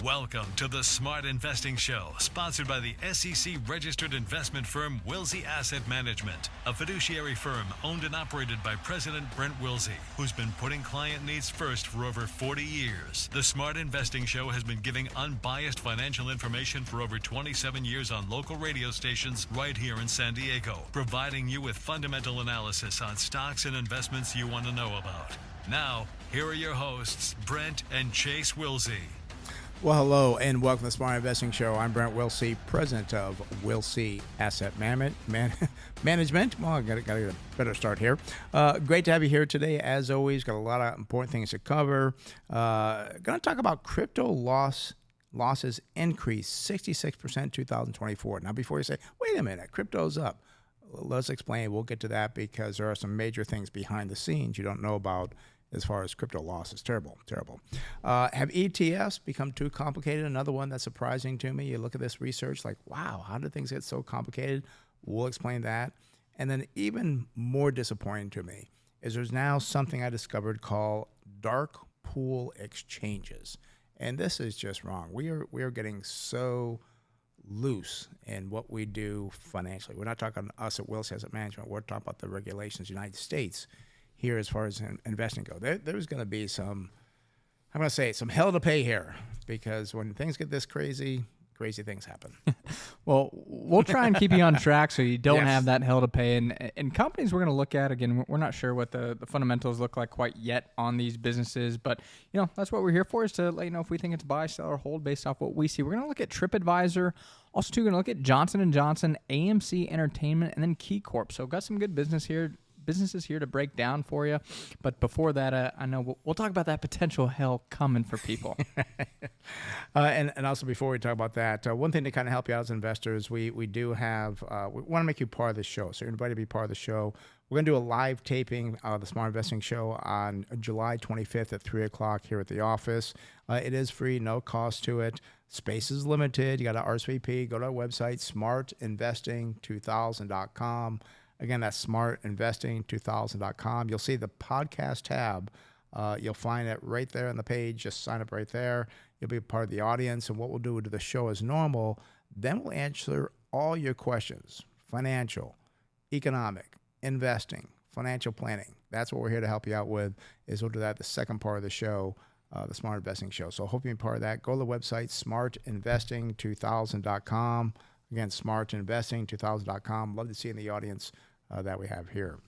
Welcome to the Smart Investing Show, sponsored by the SEC-registered investment firm Wilsey Asset Management, a fiduciary firm owned and operated by President Brent Wilsey, who's been putting client needs first for over 40 years. The Smart Investing Show has been giving unbiased financial information for over 27 years on local radio stations right here in San Diego, providing you with fundamental analysis on stocks and investments you want to know about. Now, here are your hosts, Brent and Chase Wilsey. Well, hello, and welcome to the Smart Investing Show. I'm Brent Wilsey, president of Wilsey Asset Management. Well, I got to get a better start here. Great to have you here today. As always, got a lot of important things to cover. Going to talk about crypto losses increased 66% in 2024. Now, before you say, wait a minute, crypto's up. Let's explain. We'll get to that because there are some major things behind the scenes you don't know about as far as crypto losses. Terrible. Have ETFs become too complicated? Another one that's surprising to me. You look at this research like, wow, how did things get so complicated? We'll explain that. And then even more disappointing to me is there's now something I discovered called dark pool exchanges. And this is just wrong. We are getting so loose in what we do financially. We're not talking us at Wilsey Asset Management. We're talking about the regulations in the United States here as far as investing go. There's going to be some hell to pay here, because when things get this crazy things happen. Well, we'll try and keep you on track so you don't have that hell to pay. And companies we're going to look at, again, we're not sure what the fundamentals look like quite yet on these businesses, but that's what we're here for, is to let you know if we think it's buy, sell, or hold based off what we see. We're going to look at Tripadvisor. Also, too, we're going to look at Johnson & Johnson, AMC Entertainment, and then KeyCorp. So got some good businesses here to break down for you. But before that, I know we'll talk about that potential hell coming for people. And also before we talk about that, one thing to kind of help you out as investors, we do have, we want to make you part of the show. So you're invited to be part of the show. We're going to do a live taping of the Smart Investing Show on July 25th at 3 o'clock here at the office. It is free, no cost to it. Space is limited. You got to RSVP. Go to our website, smartinvesting2000.com. Again, that's smartinvesting2000.com. You'll see the podcast tab. You'll find it right there on the page. Just sign up right there. You'll be a part of the audience. And what we'll do to the show as normal, then we'll answer all your questions: financial, economic, investing, financial planning. That's what we're here to help you out with, is we'll do that the second part of the show, the Smart Investing Show. So I hope you're part of that. Go to the website, smartinvesting2000.com. Again, smartinvesting2000.com. Love to see you in the audience that we have here.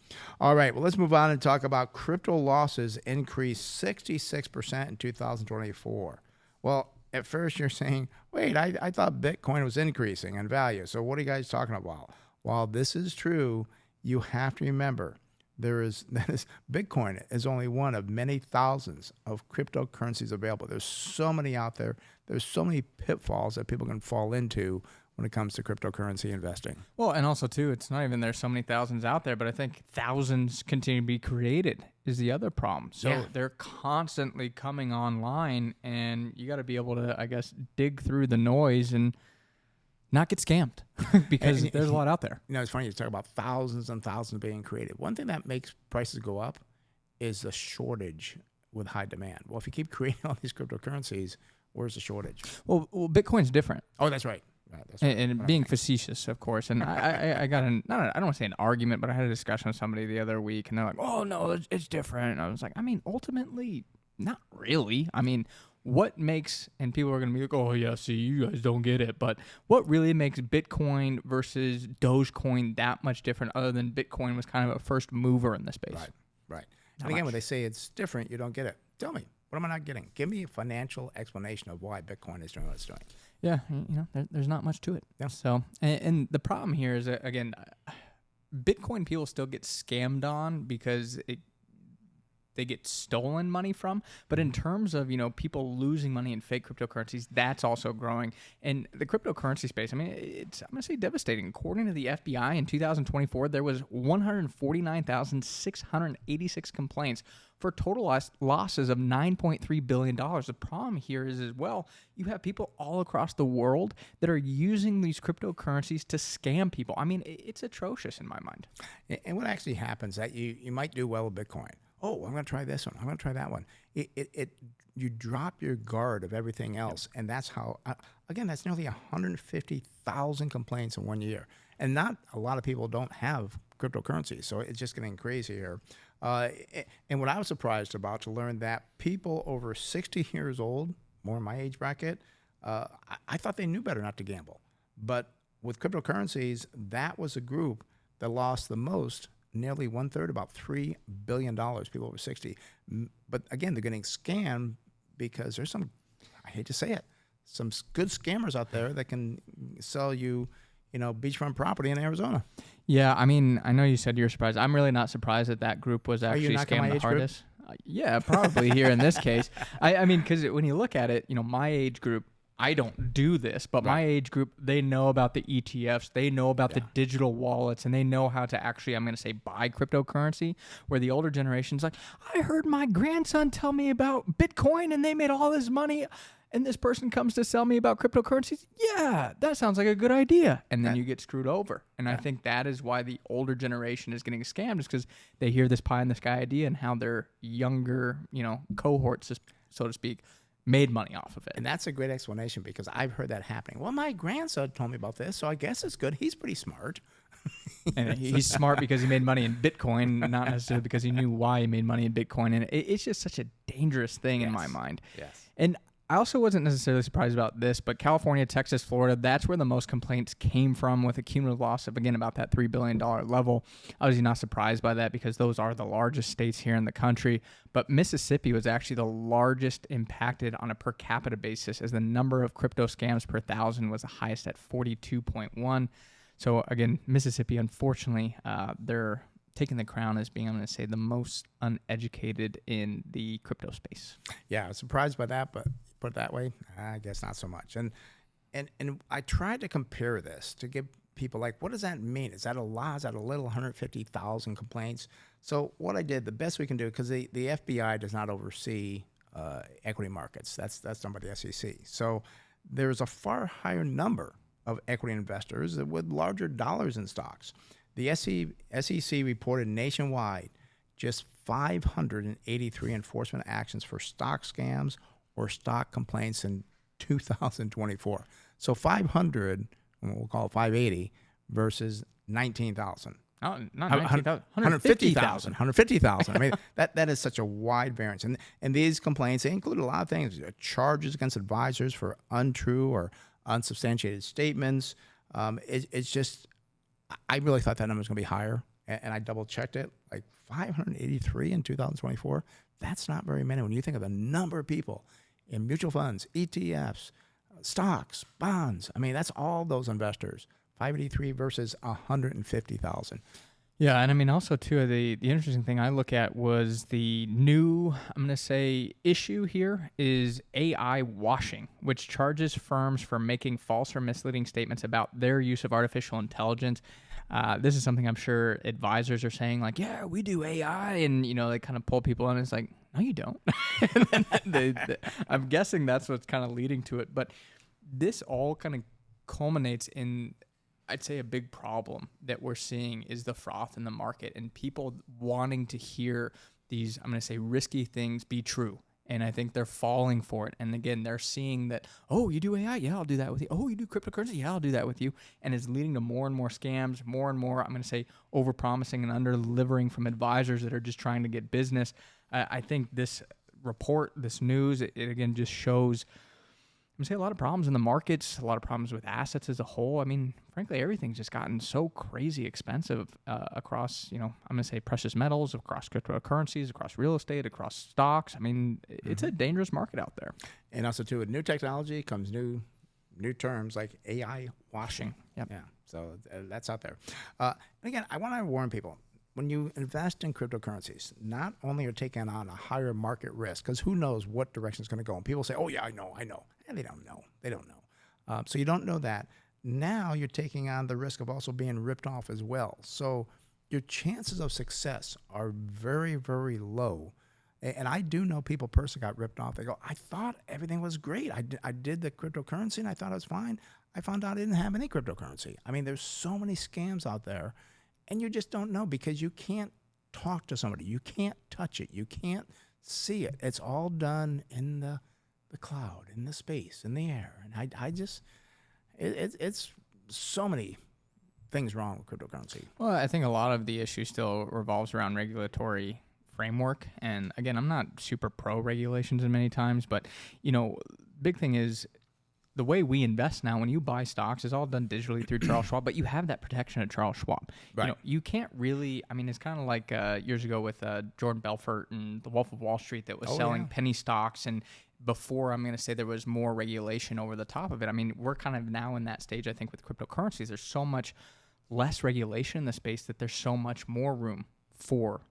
All right, well, let's move on and talk about crypto losses increased 66% in 2024. Well, at first you're saying, wait, I thought Bitcoin was increasing in value. So what are you guys talking about? While this is true, you have to remember Bitcoin is only one of many thousands of cryptocurrencies available. There's so many out there. There's so many pitfalls that people can fall into when it comes to cryptocurrency investing. Well, and also, too, it's not even there's so many thousands out there, but I think thousands continue to be created is the other problem. So they're constantly coming online, and you got to be able to, I guess, dig through the noise and not get scammed because there's a lot out there. It's funny you talk about thousands and thousands being created. One thing that makes prices go up is the shortage with high demand. Well, if you keep creating all these cryptocurrencies, where's the shortage? Well, Bitcoin's different. Oh, that's right. And being facetious, of course. And I got I don't want to say an argument, but I had a discussion with somebody the other week, and they're like, oh, no, it's different. And I was like, ultimately, not really. What makes, and people are going to be like, oh, yeah, see, you guys don't get it. But what really makes Bitcoin versus Dogecoin that much different, other than Bitcoin was kind of a first mover in the space? Right. And again, when they say it's different, you don't get it. Tell me, what am I not getting? Give me a financial explanation of why Bitcoin is doing what it's doing. Yeah, there's not much to it. Yeah. So, and the problem here is, again, Bitcoin people still get scammed on because they get stolen money from. But in terms of, people losing money in fake cryptocurrencies, that's also growing. And the cryptocurrency space, it's, I'm going to say, devastating. According to the FBI in 2024, there was 149,686 complaints for total losses of $9.3 billion. The problem here is, as well, you have people all across the world that are using these cryptocurrencies to scam people. It's atrocious in my mind. And what actually happens that you might do well with Bitcoin. oh, I'm going to try this one. I'm going to try that one. You drop your guard of everything else. And that's how, again, that's nearly 150,000 complaints in 1 year. And not a lot of people don't have cryptocurrencies. So it's just getting crazy here. And what I was surprised about to learn that people over 60 years old, more in my age bracket, I thought they knew better not to gamble. But with cryptocurrencies, that was a group that lost the most, nearly 1/3, about $3 billion, people over 60. But again, they're getting scammed because there's some, I hate to say it, some good scammers out there that can sell you, beachfront property in Arizona. Yeah, I mean, I know you said you're surprised. I'm really not surprised that group was actually scammed the hardest. Yeah, probably here in this case. I mean, because when you look at it, my age group, I don't do this, but my age group, they know about the ETFs, they know about the digital wallets, and they know how to actually, I'm going to say, buy cryptocurrency, where the older generation's like, I heard my grandson tell me about Bitcoin and they made all this money, and this person comes to sell me about cryptocurrencies. Yeah, that sounds like a good idea. And then you get screwed over. And I think that is why the older generation is getting scammed, is because they hear this pie in the sky idea and how their younger, cohorts, so to speak, made money off of it. And that's a great explanation, because I've heard that happening. Well, my grandson told me about this, so I guess it's good. He's pretty smart. And he's smart because he made money in Bitcoin, not necessarily because he knew why he made money in Bitcoin. And it's just such a dangerous thing in my mind. Yes. And I also wasn't necessarily surprised about this, but California, Texas, Florida, that's where the most complaints came from, with a cumulative loss of, again, about that $3 billion level. Obviously not surprised by that, because those are the largest states here in the country. But Mississippi was actually the largest impacted on a per capita basis, as the number of crypto scams per thousand was the highest at 42.1. So again, Mississippi, unfortunately, they're taking the crown as being, I'm going to say, the most uneducated in the crypto space. Yeah, I was surprised by that, but put it that way, I guess not so much. And I tried to compare this to give people, like, what does that mean? Is that a lot? Is that a little? 150,000 complaints? So what I did, the best we can do, because the FBI does not oversee equity markets. That's done by the SEC. So there's a far higher number of equity investors with larger dollars in stocks. The SEC reported nationwide just 583 enforcement actions for stock scams or stock complaints in 2024. So 500, we'll call it 580, versus 19,000. Oh, not 19,000. 150,000. 150,000. I mean, that is such a wide variance. And these complaints, they include a lot of things: charges against advisors for untrue or unsubstantiated statements. It's just, I really thought that number was going to be higher, and I double checked it. Like 583 in 2024. That's not very many when you think of the number of people in mutual funds, ETFs, stocks, bonds. I mean, that's all those investors. 583 versus 150,000. Yeah, and I mean, also too, the interesting thing I look at was the new, I'm going to say, issue here is AI washing, which charges firms for making false or misleading statements about their use of artificial intelligence. This is something I'm sure advisors are saying, like, yeah, we do AI, and they kind of pull people in. And it's like, no, you don't. I'm guessing that's what's kind of leading to it. But this all kind of culminates in, I'd say, a big problem that we're seeing is the froth in the market, and people wanting to hear these, I'm going to say, risky things be true. And I think they're falling for it. And again, they're seeing that, oh, you do AI? Yeah, I'll do that with you. Oh, you do cryptocurrency? Yeah, I'll do that with you. And it's leading to more and more scams, more and more, I'm going to say, over-promising and under-delivering from advisors that are just trying to get business. I think this report, this news, it again just shows, I'm going to say, a lot of problems in the markets, a lot of problems with assets as a whole. I mean, frankly, everything's just gotten so crazy expensive across, I'm going to say, precious metals, across cryptocurrencies, across real estate, across stocks. I mean, it's a dangerous market out there. And also, too, with new technology comes new terms like AI washing. Yep. Yeah, so that's out there. And again, I want to warn people, when you invest in cryptocurrencies, not only are you taking on a higher market risk, because who knows what direction it's going to go. And people say, oh, yeah, I know. And they don't know. They don't know. So you don't know that. Now you're taking on the risk of also being ripped off as well. So your chances of success are very, very low. And I do know people personally got ripped off. They go, I thought everything was great. I did the cryptocurrency and I thought it was fine. I found out I didn't have any cryptocurrency. I mean, there's so many scams out there. And you just don't know, because you can't talk to somebody. You can't touch it. You can't see it. It's all done in the cloud, in the space, in the air. And I just, it's so many things wrong with cryptocurrency. Well, I think a lot of the issue still revolves around regulatory framework. And again, I'm not super pro regulations in many times, but big thing is the way we invest now, when you buy stocks, is all done digitally through Charles Schwab, but you have that protection of Charles Schwab. Right. You can't really, it's kind of like years ago with Jordan Belfort and the Wolf of Wall Street that was selling penny stocks. And before, I'm going to say there was more regulation over the top of it. We're kind of now in that stage, I think, with cryptocurrencies. There's so much less regulation in the space that there's so much more room for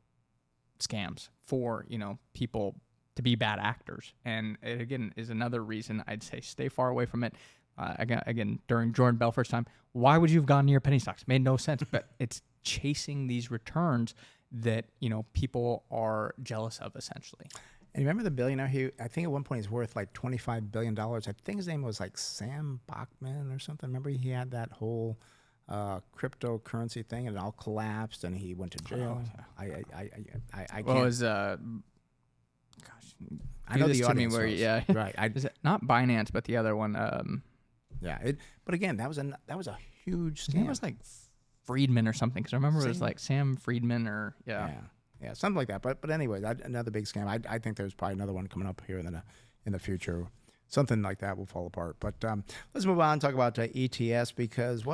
scams, for, people to be bad actors. And it, again, is another reason I'd say stay far away from it. Again, during Jordan Belfort's time, why would you have gone near penny stocks? It made no sense. But it's chasing these returns that, people are jealous of, essentially. And remember the billionaire? I think at one point he's worth like $25 billion. I think his name was like Sam Bachman or something. Remember he had that whole cryptocurrency thing, and it all collapsed, and he went to jail. I can't. Well, it was I know the audience where yeah, right. Is it not Binance, but the other one? But again, that was a huge I think scam. it was like Friedman or something, because I remember it was like Sam Friedman or yeah, something like that. But anyway, another big scam. I think there's probably another one coming up here in the future. Something like that will fall apart. But let's move on and talk about ETFs because,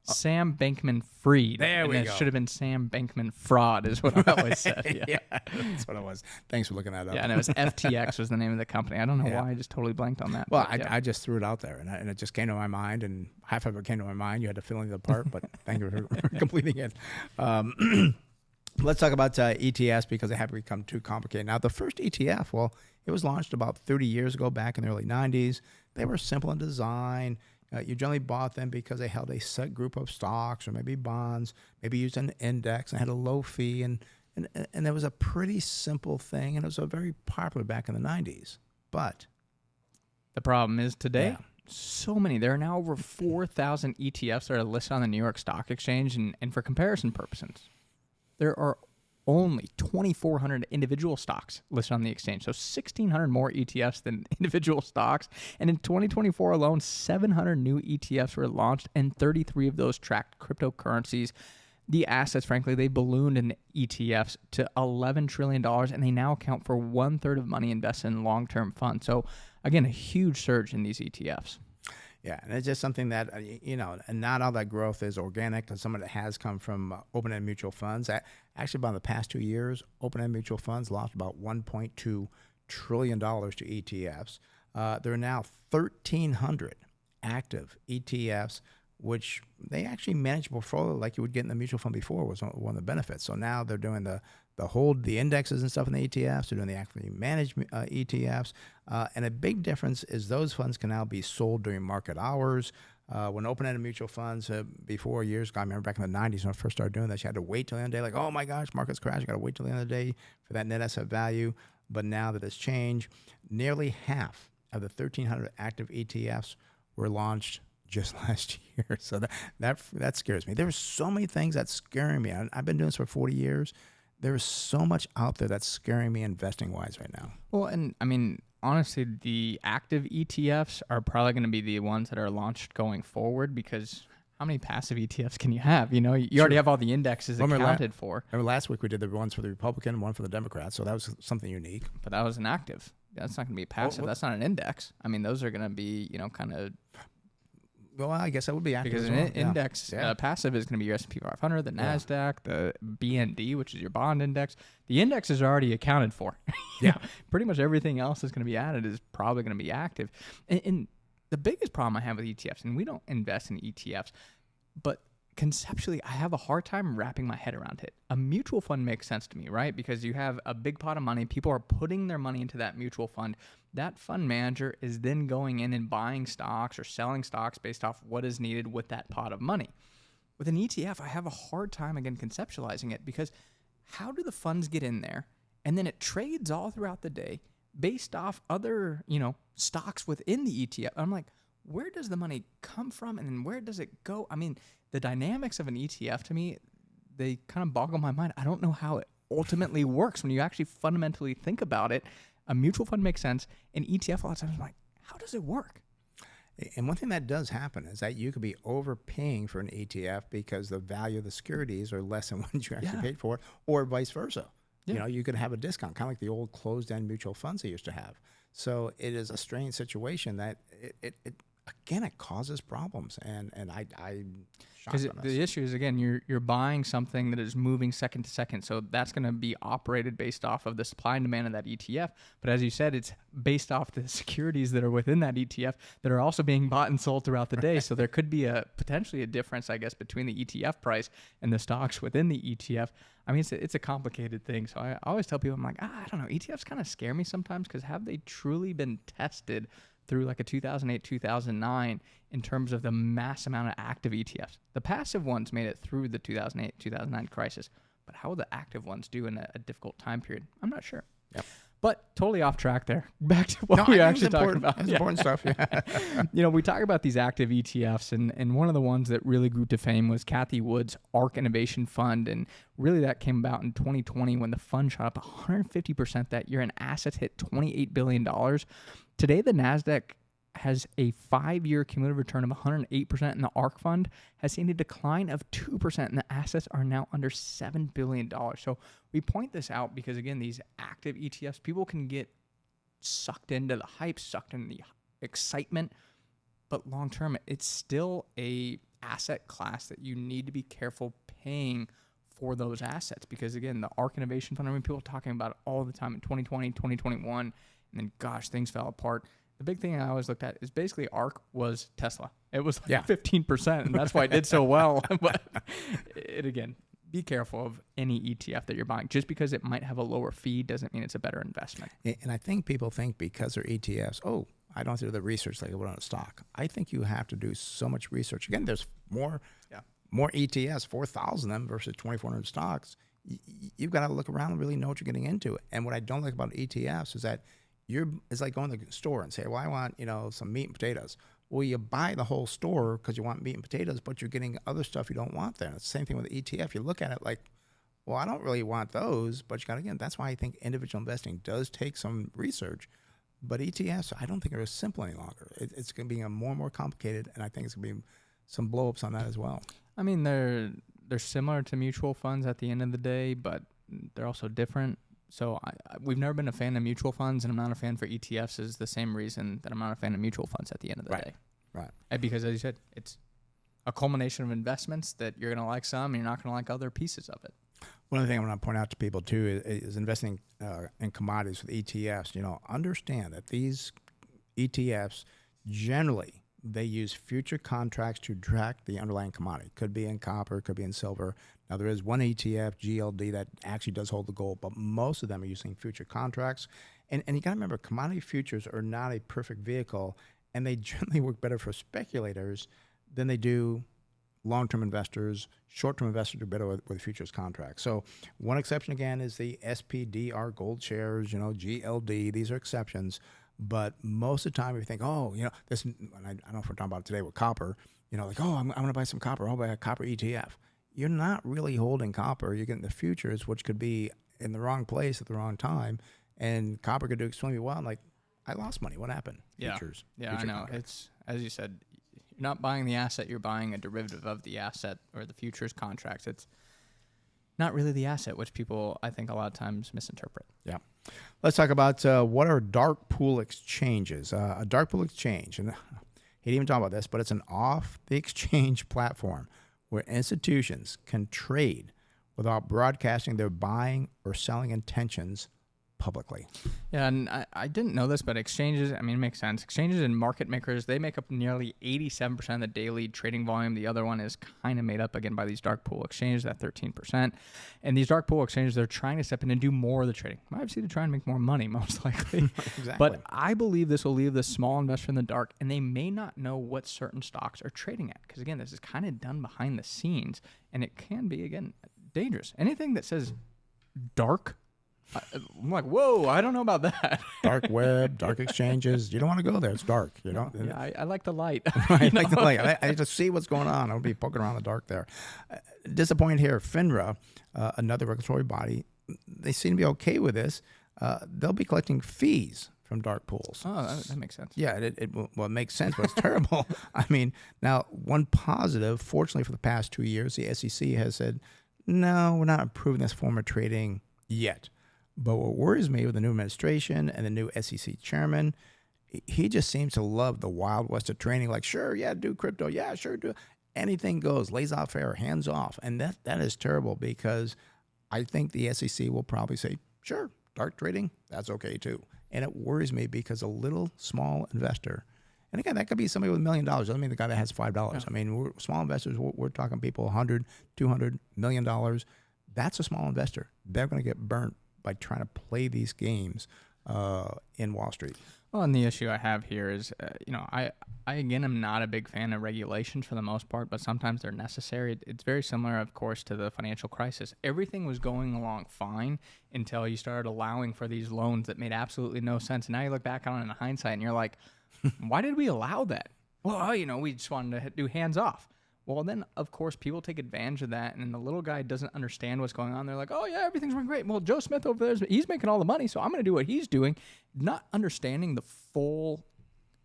Sam Bankman-Fried. There we go. It go. should have been Sam Bankman-Fraud is what I always said. Yeah, that's what it was. Thanks for looking that up. Yeah, and it was FTX was the name of the company. I don't know why I just totally blanked on that. Well, I just threw it out there, and it just came to my mind, and half of it came to my mind. You had to fill in the part, but thank you for completing it. Let's talk about ETFs because they have become too complicated. Now, the first ETF, well, it was launched about 30 years ago, back in the early 90s. They were simple in design. You generally bought them because they held a set group of stocks or maybe bonds, maybe used an index and had a low fee. And it was a pretty simple thing, and it was very popular back in the 90s. But the problem is today, so many. There are now over 4,000 ETFs that are listed on the New York Stock Exchange. And for comparison purposes, there are only 2,400 individual stocks listed on the exchange. So 1,600 more ETFs than individual stocks. And in 2024 alone, 700 new ETFs were launched, and 33 of those tracked cryptocurrencies. The assets, frankly, they ballooned in ETFs to $11 trillion, and they now account for 1/3 of money invested in long-term funds. So again, a huge surge in these ETFs. Yeah, and it's just something that, and not all that growth is organic, and some of it has come from open-end mutual funds. Actually, about the past 2 years, open-end mutual funds lost about $1.2 trillion to ETFs. There are now 1,300 active ETFs, which they actually manage a portfolio like you would get in the mutual fund before was one of the benefits. So now they're doing the indexes and stuff in the ETFs. They're doing the actively managed ETFs. And a big difference is those funds can now be sold during market hours. When open-ended mutual funds before years ago, I remember back in the 90s when I first started doing this, you had to wait till the end of the day, like, oh my gosh, market's crashed. You got to wait till the end of the day for that net asset value. But now that it's changed, nearly half of the 1,300 active ETFs were launched just last year. So that scares me. There are so many things that scare me. I've been doing this for 40 years. There is so much out there that's scaring me investing-wise right now. Well, and honestly, the active ETFs are probably going to be the ones that are launched going forward, because how many passive ETFs can you have? You already have all the indexes accounted for. Remember last week we did the ones for the Republican, one for the Democrats, so that was something unique. But that was an active. That's not going to be passive. That's not an index. Those are going to be, kind of... Well, I guess that would be active because an index passive is going to be your S&P 500, the NASDAQ, the BND, which is your bond index. The index is already accounted for. Pretty much everything else that's going to be added is probably going to be active. And the biggest problem I have with ETFs, and we don't invest in ETFs, but conceptually, I have a hard time wrapping my head around it. A mutual fund makes sense to me, right? Because you have a big pot of money. People are putting their money into that mutual fund. That fund manager is then going in and buying stocks or selling stocks based off what is needed with that pot of money. With an ETF, I have a hard time, again, conceptualizing it, because how do the funds get in there? And then it trades all throughout the day based off other, stocks within the ETF. I'm like, where does the money come from, and then where does it go? The dynamics of an ETF, to me, they kind of boggle my mind. I don't know how it ultimately works when you actually fundamentally think about it. A mutual fund makes sense. An ETF, a lot of times I'm like, how does it work? And one thing that does happen is that you could be overpaying for an ETF because the value of the securities are less than what you actually paid for, or vice versa. You know, you could have a discount, kind of like the old closed-end mutual funds they used to have. So it is a strange situation that it again, it causes problems, and I because the issue is, again, you're buying something that is moving second to second, so that's going to be operated based off of the supply and demand of that ETF. But as you said, it's based off the securities that are within that ETF that are also being bought and sold throughout the day. So there could be potentially a difference, I guess, between the ETF price and the stocks within the ETF. I mean, it's a complicated thing. So I always tell people, I'm like, I don't know, ETFs kind of scare me sometimes, because have they truly been tested through like a 2008, 2009 in terms of the mass amount of active ETFs? The passive ones made it through the 2008, 2009 crisis, but how will the active ones do in a difficult time period? I'm not sure. Yep. But totally off track there. Back to what we were actually talking about. It's important stuff. You know, we talk about these active ETFs, and one of the ones that really grew to fame was Cathie Wood's ARK Innovation Fund. And really that came about in 2020 when the fund shot up 150% that year and assets hit $28 billion. Today, the NASDAQ has a 5-year cumulative return of 108%, and the ARK fund has seen a decline of 2%, and the assets are now under $7 billion. So we point this out because, again, these active ETFs, people can get sucked into the hype, sucked into the excitement, but long term, it's still a asset class that you need to be careful paying for those assets, because, again, the ARK Innovation Fund, I mean, people are talking about it all the time in 2020, 2021, and then, gosh, things fell apart. The big thing I always looked at is basically ARK was Tesla. It was like 15%, and that's why it did so well. But again, be careful of any ETF that you're buying. Just because it might have a lower fee doesn't mean it's a better investment. And I think people think because they're ETFs, I don't have to do the research like I would on a stock. I think you have to do so much research. Again, there's more ETFs, 4,000 of them versus 2,400 stocks. You've got to look around and really know what you're getting into. And what I don't like about ETFs is that it's like going to the store and say, well, I want, some meat and potatoes. Well, you buy the whole store because you want meat and potatoes, but you're getting other stuff you don't want there. And it's the same thing with the ETF. You look at it like, well, I don't really want those, but again, that's why I think individual investing does take some research. But ETFs, I don't think are as simple any longer. It's going to be more and more complicated, and I think it's going to be some blow-ups on that as well. I mean, they're similar to mutual funds at the end of the day, but they're also different. So we've never been a fan of mutual funds, and I'm not a fan for ETFs is the same reason that I'm not a fan of mutual funds at the end of the day. Right. And because, as you said, it's a culmination of investments that you're going to like some, and you're not going to like other pieces of it. One other thing I want to point out to people, too, is investing in commodities with ETFs. Understand that these ETFs, generally, they use future contracts to track the underlying commodity. Could be in copper, could be in silver. Now, there is one ETF, GLD, that actually does hold the gold, but most of them are using future contracts. And you got to remember, commodity futures are not a perfect vehicle, and they generally work better for speculators than they do long-term investors. Short-term investors do better with futures contracts. So one exception, again, is the SPDR gold shares, GLD. These are exceptions. But most of the time, if you think, this, and I don't know if we're talking about it today with copper, I'm going to buy some copper. I'll buy a copper ETF. You're not really holding copper. You're getting the futures, which could be in the wrong place at the wrong time. And copper could do extremely well. Like, I lost money. What happened? Futures. Yeah, I know. Contracts. It's, as you said, you're not buying the asset. You're buying a derivative of the asset or the futures contracts. It's not really the asset, which people, I think, a lot of times misinterpret. Yeah. Let's talk about what are dark pool exchanges. A dark pool exchange, and he didn't even talk about this, but it's an off-the-exchange platform where institutions can trade without broadcasting their buying or selling intentions publicly. Yeah, and I didn't know this, but exchanges, I mean, it makes sense. Exchanges and market makers, they make up nearly 87% of the daily trading volume. The other one is kind of made up, again, by these dark pool exchanges, that 13%. And these dark pool exchanges, they're trying to step in and do more of the trading. Obviously, to try and make more money, most likely. Exactly. But I believe this will leave the small investor in the dark, and they may not know what certain stocks are trading at. Because, again, this is kind of done behind the scenes, and it can be, again, dangerous. Anything that says dark, I'm like, whoa, I don't know about that. Dark web, dark exchanges. You don't want to go there. It's dark. Yeah, I like the light. I like the light. I just see what's going on. I'll be poking around in the dark there. disappointed here. FINRA, another regulatory body, they seem to be okay with this. They'll be collecting fees from dark pools. Oh, that makes sense. Yeah, it makes sense, but it's terrible. I mean, now, one positive, fortunately for the past 2 years, the SEC has said, no, we're not approving this form of trading yet. But what worries me with the new administration and the new SEC chairman, he just seems to love the Wild West of trading. Like, sure, yeah, do crypto. Yeah, sure, do. Anything goes, laissez-faire, hands off. And that is terrible, because I think the SEC will probably say, sure, dark trading, that's okay too. And it worries me because a little small investor, and again, that could be somebody with $1 million. Doesn't mean the guy that has $5. Yeah. I mean, we're small investors. We're talking people $100, $200 million. That's a small investor. They're going to get burnt by trying to play these games in Wall Street. Well, and the issue I have here is, I again am not a big fan of regulations for the most part, but sometimes they're necessary. It's very similar, of course, to the financial crisis. Everything was going along fine until you started allowing for these loans that made absolutely no sense. And now you look back on it in hindsight and you're like, why did we allow that? Well, we just wanted to do hands off. Well, then, of course, people take advantage of that, and the little guy doesn't understand what's going on. They're like, oh, yeah, everything's going great. Well, Joe Smith over there, he's making all the money, so I'm going to do what he's doing, not understanding the full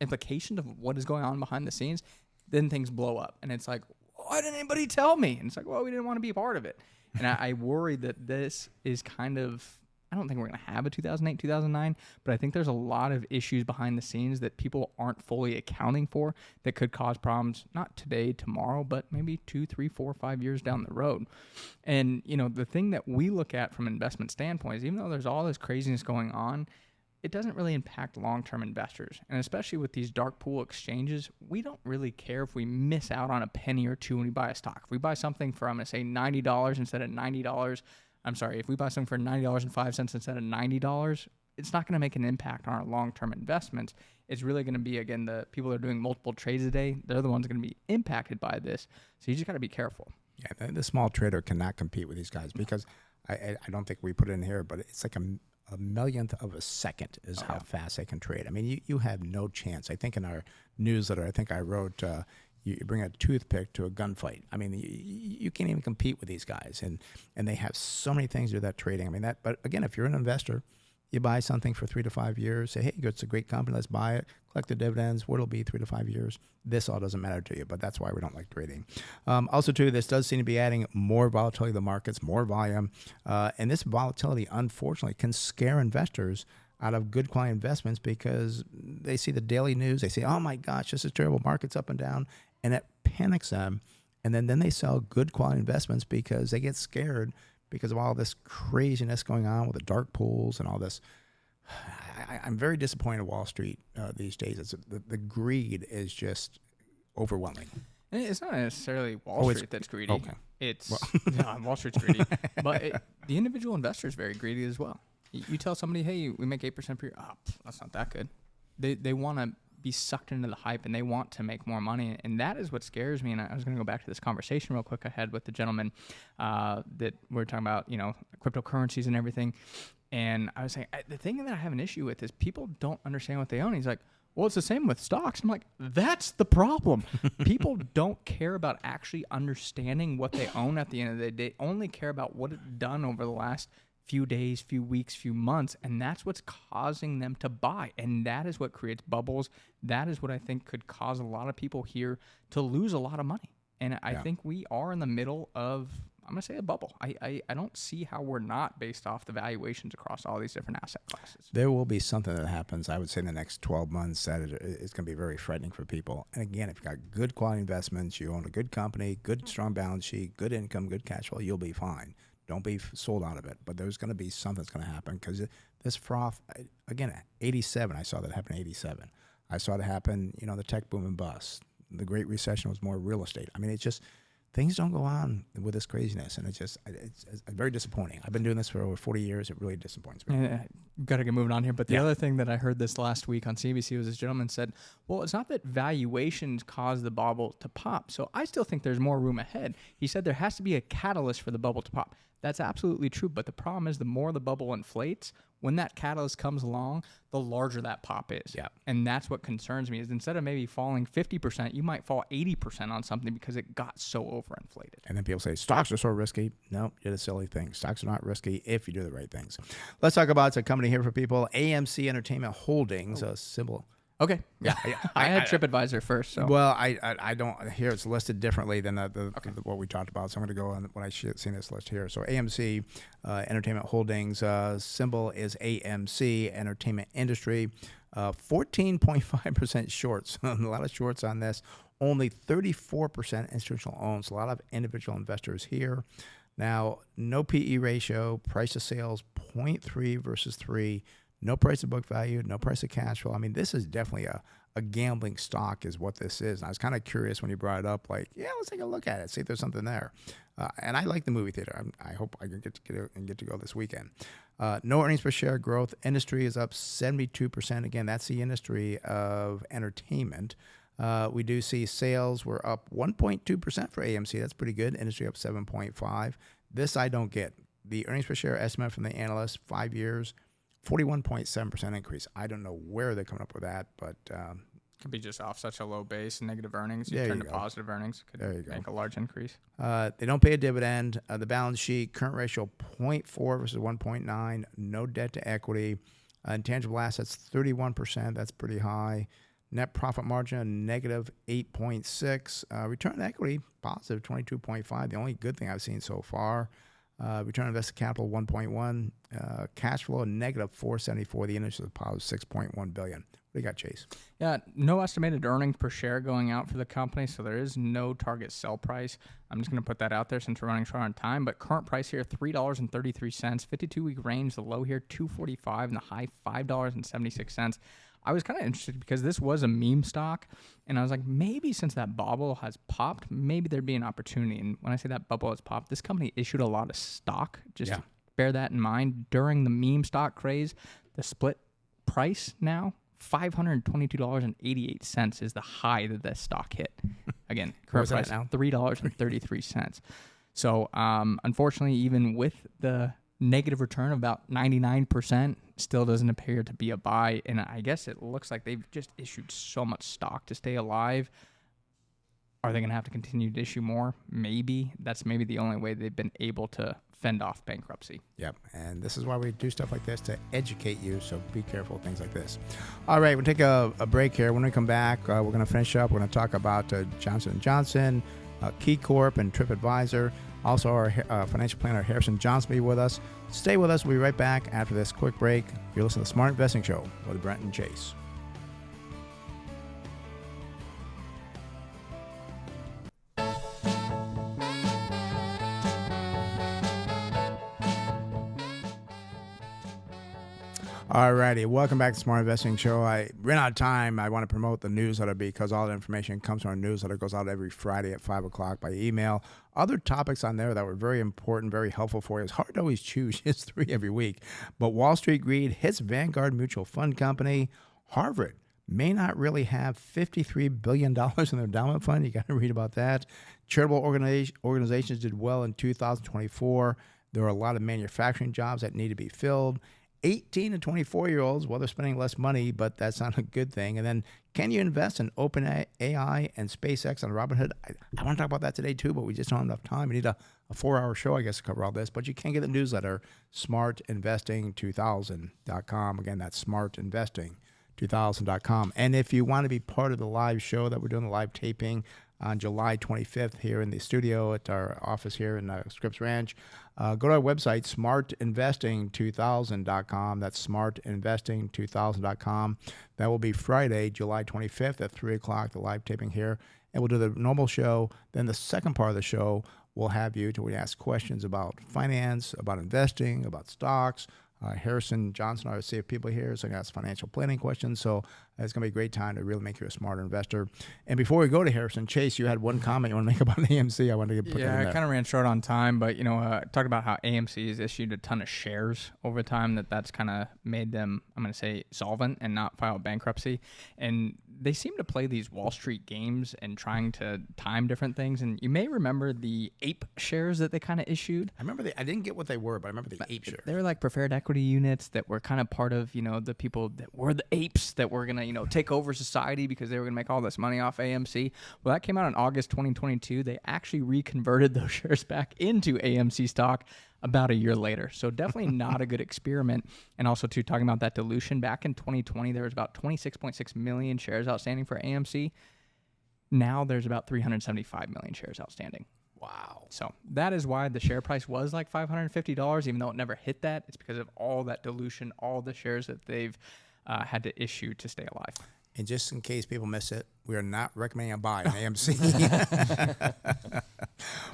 implications of what is going on behind the scenes. Then things blow up, and it's like, why didn't anybody tell me? And it's like, well, we didn't want to be a part of it. And I worry that this is kind of, I don't think we're going to have a 2008, 2009, but I think there's a lot of issues behind the scenes that people aren't fully accounting for that could cause problems, not today, tomorrow, but maybe 2, 3, 4, 5 years down the road. And, the thing that we look at from an investment standpoint is, even though there's all this craziness going on, it doesn't really impact long-term investors. And especially with these dark pool exchanges, we don't really care if we miss out on a penny or two when we buy a stock. If we buy something for, I'm going to say $90 instead of $90, if we buy something for $90.05 instead of $90, it's not going to make an impact on our long-term investments. It's really going to be, again, the people that are doing multiple trades a day, they're the ones going to be impacted by this. So you just got to be careful. Yeah, the small trader cannot compete with these guys, because I don't think we put it in here, but it's like a millionth of a second is how fast they can trade. I mean, you have no chance. I think in our newsletter, I wrote, you bring a toothpick to a gunfight. I mean, you can't even compete with these guys, and they have so many things to do that trading. I mean, but again, if you're an investor, you buy something for 3 to 5 years, say, hey, it's a great company, let's buy it, collect the dividends, what it'll be 3 to 5 years. This all doesn't matter to you, but that's why we don't like trading. Also, too, this does seem to be adding more volatility to the markets, more volume, and this volatility, unfortunately, can scare investors out of good quality investments, because they see the daily news, they say, oh my gosh, this is terrible, market's up and down, and it panics them, and then they sell good quality investments because they get scared because of all this craziness going on with the dark pools and all this. I'm very disappointed in Wall Street these days. The greed is just overwhelming. And it's not necessarily Wall Street that's greedy. Okay. It's Wall Street's greedy, but the individual investor is very greedy as well. You tell somebody, hey, we make 8% per year. Oh, that's not that good. They want to be sucked into the hype, and they want to make more money, and that is what scares me. And I was going to go back to this conversation real quick I had with the gentleman that we were talking about, cryptocurrencies and everything. And I was saying, the thing that I have an issue with is people don't understand what they own. He's like, well, it's the same with stocks. I'm like, that's the problem. People don't care about actually understanding what they own at the end of the day. They only care about what it's done over the last few days, few weeks, few months, and that's what's causing them to buy. And that is what creates bubbles. That is what I think could cause a lot of people here to lose a lot of money. And I think we are in the middle of, I'm going to say, a bubble. I don't see how we're not, based off the valuations across all these different asset classes. There will be something that happens, I would say, in the next 12 months that it's going to be very frightening for people. And again, if you've got good quality investments, you own a good company, good strong balance sheet, good income, good cash flow, you'll be fine. Don't be sold out of it. But there's going to be something that's going to happen, because this froth, again, 87, I saw that happen in 87. I saw it happen, the tech boom and bust. The Great Recession was more real estate. I mean, it's just, things don't go on with this craziness, and it's very disappointing. I've been doing this for over 40 years. It really disappoints me. Got to get moving on here. But the other thing that I heard this last week on CNBC was this gentleman said, well, it's not that valuations cause the bubble to pop. So I still think there's more room ahead. He said there has to be a catalyst for the bubble to pop. That's absolutely true. But the problem is the more the bubble inflates, when that catalyst comes along, the larger that pop is. Yeah. And that's what concerns me is instead of maybe falling 50%, you might fall 80% on something because it got so overinflated. And then people say, stocks are so risky. No, you're a silly thing. Stocks are not risky if you do the right things. Let's talk about a company here for people, AMC Entertainment Holdings, a symbol. Okay. Yeah. I had Tripadvisor first. So. Well, I don't, here it's listed differently than what we talked about. So I'm going to go on when I seen this list here. So AMC Entertainment Holdings, symbol is AMC, Entertainment Industry, 14.5% shorts. A lot of shorts on this. Only 34% institutional owns. A lot of individual investors here. Now, no PE ratio, price to sales 0.3 versus 3. No price to book value, no price to cash flow. I mean, this is definitely a gambling stock is what this is. And I was kind of curious when you brought it up, like, yeah, let's take a look at it, see if there's something there. And I like the movie theater. I hope I can get to go this weekend. No earnings per share growth. Industry is up 72%. Again, that's the industry of entertainment. We do see sales were up 1.2% for AMC. That's pretty good. Industry up 7.5%. This I don't get. The earnings per share estimate from the analyst, 5 years, 41.7% increase. I don't know where they're coming up with that, but could be just off such a low base, negative earnings. There Turn you to go. positive earnings. Could There you go. make a large increase. They don't pay a dividend. The balance sheet, current ratio 0.4 versus 1.9. No debt to equity. Intangible assets 31%. That's pretty high. Net profit margin negative 8.6. Return on equity positive 22.5. The only good thing I've seen so far. Return on invested capital 1.1. Cash flow negative 474. The industry is positive 6.1 billion. What do you got, Chase? Yeah, no estimated earnings per share going out for the company, so there is no target sell price. I'm just going to put that out there since we're running short on time. But current price here $3.33. 52-week range, the low here $2.45, and the high $5.76. I was kind of interested because this was a meme stock, and I was like, maybe since that bubble has popped, maybe there'd be an opportunity. And when I say that bubble has popped, this company issued a lot of stock. Just bear that in mind. During the meme stock craze, the split price now, $522.88 is the high that this stock hit. Again, current price now $3.33. So unfortunately, even with the negative return of about 99%, still doesn't appear to be a buy. And I guess it looks like they've just issued so much stock to stay alive. Are they going to have to continue to issue more? Maybe. That's maybe the only way they've been able to fend off bankruptcy. Yep. And this is why we do stuff like this, to educate you. So be careful of things like this. All right. We'll take a break here. When we come back, we're going to finish up. We're going to talk about Johnson & Johnson, KeyCorp, and Tripadvisor. Also, our financial planner, Harrison Johnson, will be with us. Stay with us. We'll be right back after this quick break. You're listening to the Smart Investing Show with Brent and Chase. All righty. Welcome back to the Smart Investing Show. I ran out of time. I want to promote the newsletter because all the information comes from our newsletter. It goes out every Friday at 5 o'clock by email. Other topics on there that were very important, very helpful for you. It's hard to always choose just 3 every week. But Wall Street greed hits Vanguard Mutual Fund Company. Harvard may not really have $53 billion in their endowment fund. You got to read about that. Charitable organizations did well in 2024. There are a lot of manufacturing jobs that need to be filled. 18 and 24-year-olds, well, they're spending less money, but that's not a good thing. And then, can you invest in OpenAI and SpaceX on Robinhood? I want to talk about that today, too, but we just don't have enough time. We need a 4-hour show, I guess, to cover all this. But you can get the newsletter, smartinvesting2000.com. Again, that's smartinvesting2000.com. And if you want to be part of the live show that we're doing, the live taping on July 25th here in the studio at our office here in Scripps Ranch, go to our website, smartinvesting2000.com. That's smartinvesting2000.com. That will be Friday, July 25th at 3 o'clock, the live taping here. And we'll do the normal show. Then the second part of the show, we'll have you to ask questions about finance, about investing, about stocks. Harrison Johnson, I see if people here, so I can ask financial planning questions. So it's going to be a great time to really make you a smarter investor. And before we go to Harrison, Chase, you had one comment you want to make about AMC. I wanted to put that in there. Yeah, I kind of ran short on time, but talk about how AMC has issued a ton of shares over time. That's kind of made them, I'm going to say, solvent and not file bankruptcy. And they seem to play these Wall Street games and trying to time different things. And you may remember the ape shares that they kind of issued. I remember I didn't get what they were, but I remember the ape shares. They were like preferred equity units that were kind of part of, the people that were the apes that were going to, take over society because they were going to make all this money off AMC. Well, that came out in August 2022. They actually reconverted those shares back into AMC stock about a year later. So definitely not a good experiment. And also, too, talking about that dilution, back in 2020, there was about 26.6 million shares outstanding for AMC. Now there's about 375 million shares outstanding. Wow. So that is why the share price was like $550, even though it never hit that. It's because of all that dilution, all the shares that they've had to issue to stay alive. And just in case people miss it, we are not recommending a buy in AMC.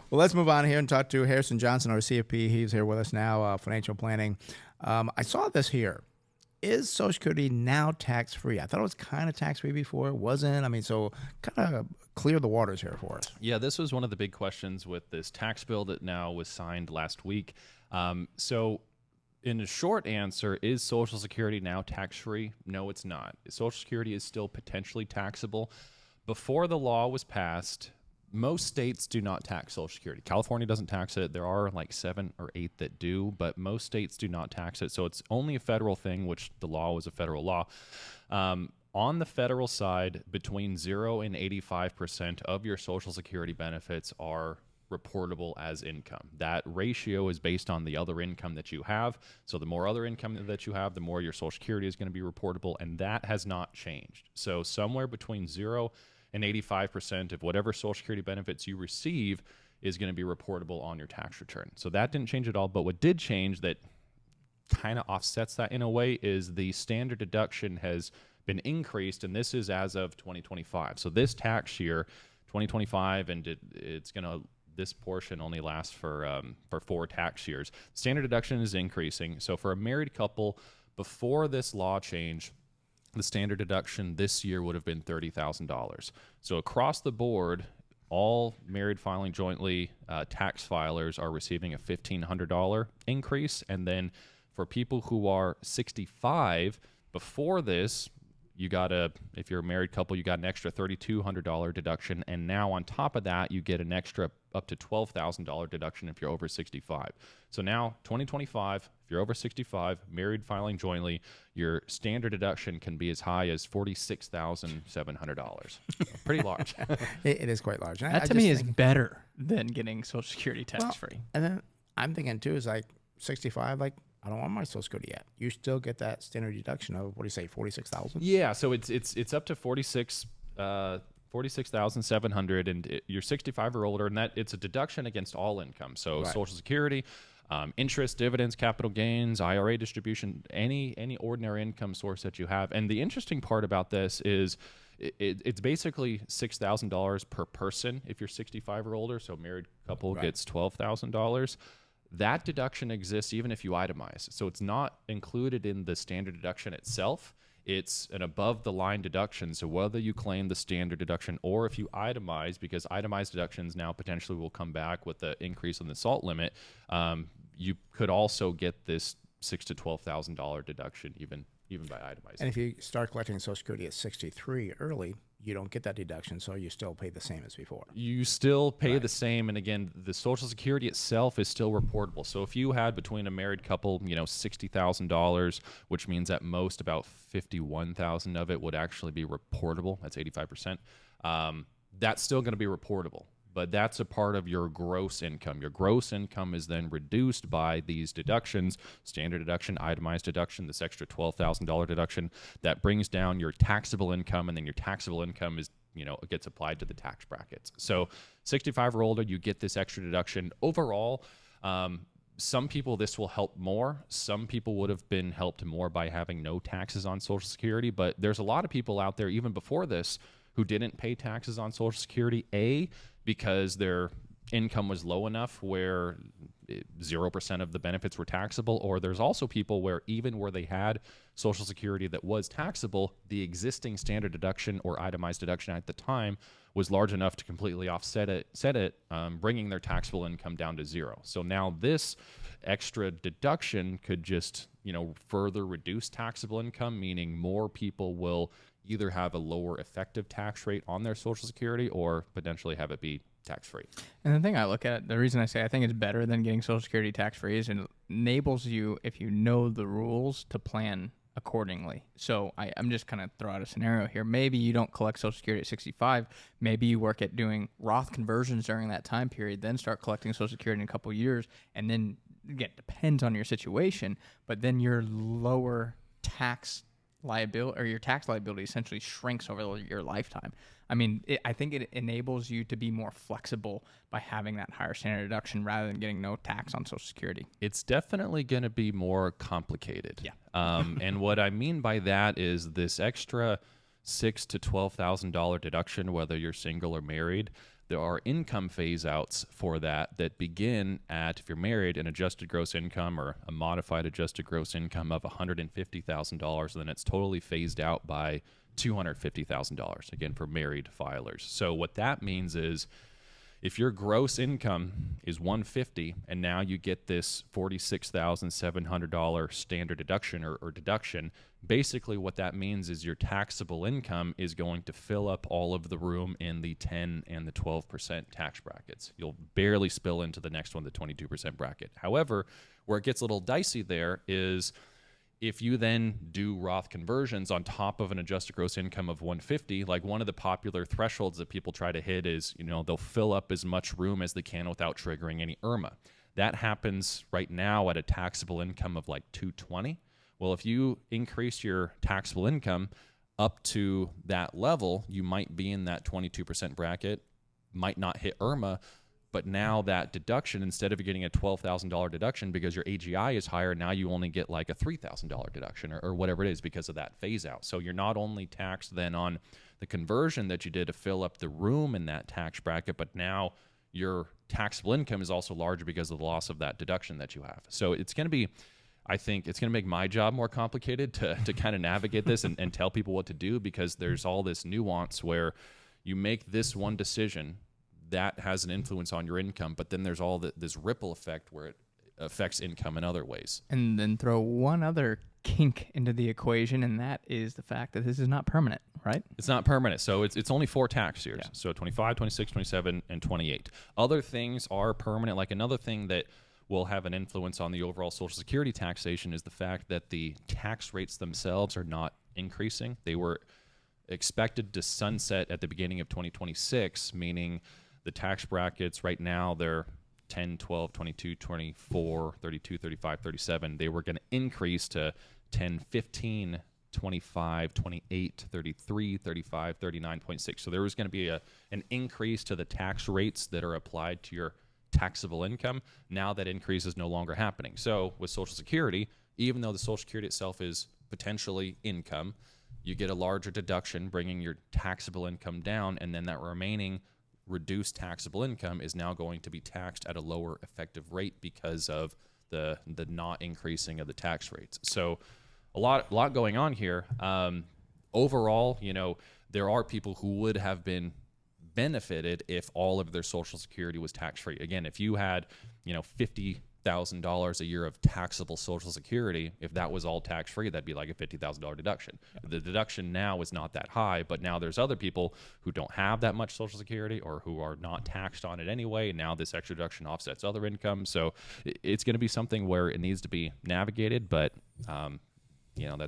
Well, let's move on here and talk to Harrison Johnson, our CFP. He's here with us now, financial planning. I saw this here. Is Social Security now tax-free? I thought it was kind of tax-free before. It wasn't. I mean, so kind of clear the waters here for us. Yeah, this was one of the big questions with this tax bill that now was signed last week. So in a short answer, is Social Security now tax-free? No, it's not. Social Security is still potentially taxable. Before the law was passed, most states do not tax Social Security. California doesn't tax it. There are like 7 or 8 that do, but most states do not tax it. So it's only a federal thing, which the law was a federal law. On the federal side, between 0 and 85% of your Social Security benefits are reportable as income. That ratio is based on the other income that you have. So the more other income that you have, the more your Social Security is going to be reportable, and that has not changed. So somewhere between 0 and 85% of whatever Social Security benefits you receive is going to be reportable on your tax return. So that didn't change at all. But what did change that kind of offsets that in a way is the standard deduction has been increased, and this is as of 2025. So this tax year, 2025, and it's going to, this portion only lasts for 4 tax years. Standard deduction is increasing. So for a married couple, before this law change, the standard deduction this year would have been $30,000. So across the board, all married filing jointly tax filers are receiving a $1,500 increase. And then for people who are 65, before this, if you're a married couple, you got an extra $3,200 deduction. And now on top of that, you get an extra up to $12,000 deduction if you're over 65. So now 2025, if you're over 65, married filing jointly, your standard deduction can be as high as $46,700. Pretty large. It is quite large. That to me is better than getting Social Security tax-free. Well, and then I'm thinking too, is like 65, like I don't want my Social Security yet. You still get that standard deduction of, what do you say, 46,000? Yeah, so it's up to 46,700, and you're 65 or older, and that it's a deduction against all income. So right. Social Security, interest, dividends, capital gains, IRA distribution, any ordinary income source that you have. And the interesting part about this is it's basically $6,000 per person if you're 65 or older. So a married couple gets $12,000. That deduction exists even if you itemize. So it's not included in the standard deduction itself. It's an above-the-line deduction. So whether you claim the standard deduction or if you itemize, because itemized deductions now potentially will come back with the increase in the SALT limit, you could also get this $6,000 to $12,000 deduction even by itemizing. And if you start collecting Social Security at 63 early, you don't get that deduction, so you still pay the same as before. You still pay the same, and again, the Social Security itself is still reportable. So if you had between a married couple, $60,000, which means at most about $51,000 of it would actually be reportable. That's 85%. That's still going to be reportable. But that's a part of your gross income. Your gross income is then reduced by these deductions, standard deduction, itemized deduction, this extra $12,000 deduction that brings down your taxable income, and then your taxable income is, it gets applied to the tax brackets. So 65 or older, you get this extra deduction. Overall, some people this will help more. Some people would have been helped more by having no taxes on Social Security, but there's a lot of people out there, even before this, who didn't pay taxes on Social Security, because their income was low enough where 0% of the benefits were taxable, or there's also people where even where they had Social Security that was taxable, the existing standard deduction or itemized deduction at the time was large enough to completely offset it, bringing their taxable income down to 0. So now this extra deduction could just, further reduce taxable income, meaning more people will either have a lower effective tax rate on their Social Security or potentially have it be tax-free. And the thing I look at, the reason I say I think it's better than getting Social Security tax-free is it enables you, if you know the rules, to plan accordingly. So I'm just kind of throw out a scenario here. Maybe you don't collect Social Security at 65. Maybe you work at doing Roth conversions during that time period, then start collecting Social Security in a couple of years, and then again, depends on your situation, but then your lower tax liability or your tax liability essentially shrinks over your lifetime. I mean, I think it enables you to be more flexible by having that higher standard deduction rather than getting no tax on Social Security. It's definitely going to be more complicated. Yeah. And what I mean by that is this extra $6,000 to $12,000 deduction, whether you're single or married. There are income phase outs for that begin at, if you're married, an adjusted gross income or a modified adjusted gross income of $150,000, and then it's totally phased out by $250,000, again, for married filers. So what that means is if your gross income is $150,000 and now you get this $46,700 standard deduction or deduction, basically what that means is your taxable income is going to fill up all of the room in the 10 and the 12% tax brackets. You'll barely spill into the next one, the 22% bracket. However, where it gets a little dicey there is if you then do Roth conversions on top of an adjusted gross income of $150,000, like one of the popular thresholds that people try to hit is, they'll fill up as much room as they can without triggering any IRMA. That happens right now at a taxable income of like $220,000. Well, if you increase your taxable income up to that level, you might be in that 22% bracket, might not hit IRMA, but now that deduction, instead of getting a $12,000 deduction because your AGI is higher, now you only get like a $3,000 deduction or whatever it is because of that phase out. So you're not only taxed then on the conversion that you did to fill up the room in that tax bracket, but now your taxable income is also larger because of the loss of that deduction that you have. So it's going to be, I think it's going to make my job more complicated to kind of navigate this and tell people what to do, because there's all this nuance where you make this one decision that has an influence on your income, but then there's all this ripple effect where it affects income in other ways. And then throw one other kink into the equation, and that is the fact that this is not permanent, right? It's not permanent. So it's only 4 tax years. Yeah. So 25, 26, 27, and 28. Other things are permanent. Like another thing that will have an influence on the overall Social Security taxation is the fact that the tax rates themselves are not increasing. They were expected to sunset at the beginning of 2026, meaning the tax brackets right now, they're 10, 12, 22, 24, 32, 35, 37. They were going to increase to 10, 15, 25, 28, 33, 35, 39.6. So there was going to be an increase to the tax rates that are applied to your taxable income. Now that increase is no longer happening. So with Social Security, even though the Social Security itself is potentially income, you get a larger deduction, bringing your taxable income down, and then that remaining reduced taxable income is now going to be taxed at a lower effective rate because of the not increasing of the tax rates. So a lot going on here. Overall, there are people who would have been benefited if all of their Social Security was tax-free. Again, if you had, $50,000 a year of taxable Social Security, if that was all tax-free, that'd be like a $50,000 deduction. Yeah. The deduction now is not that high, but now there's other people who don't have that much Social Security or who are not taxed on it anyway. Now this extra deduction offsets other income. So it's going to be something where it needs to be navigated, but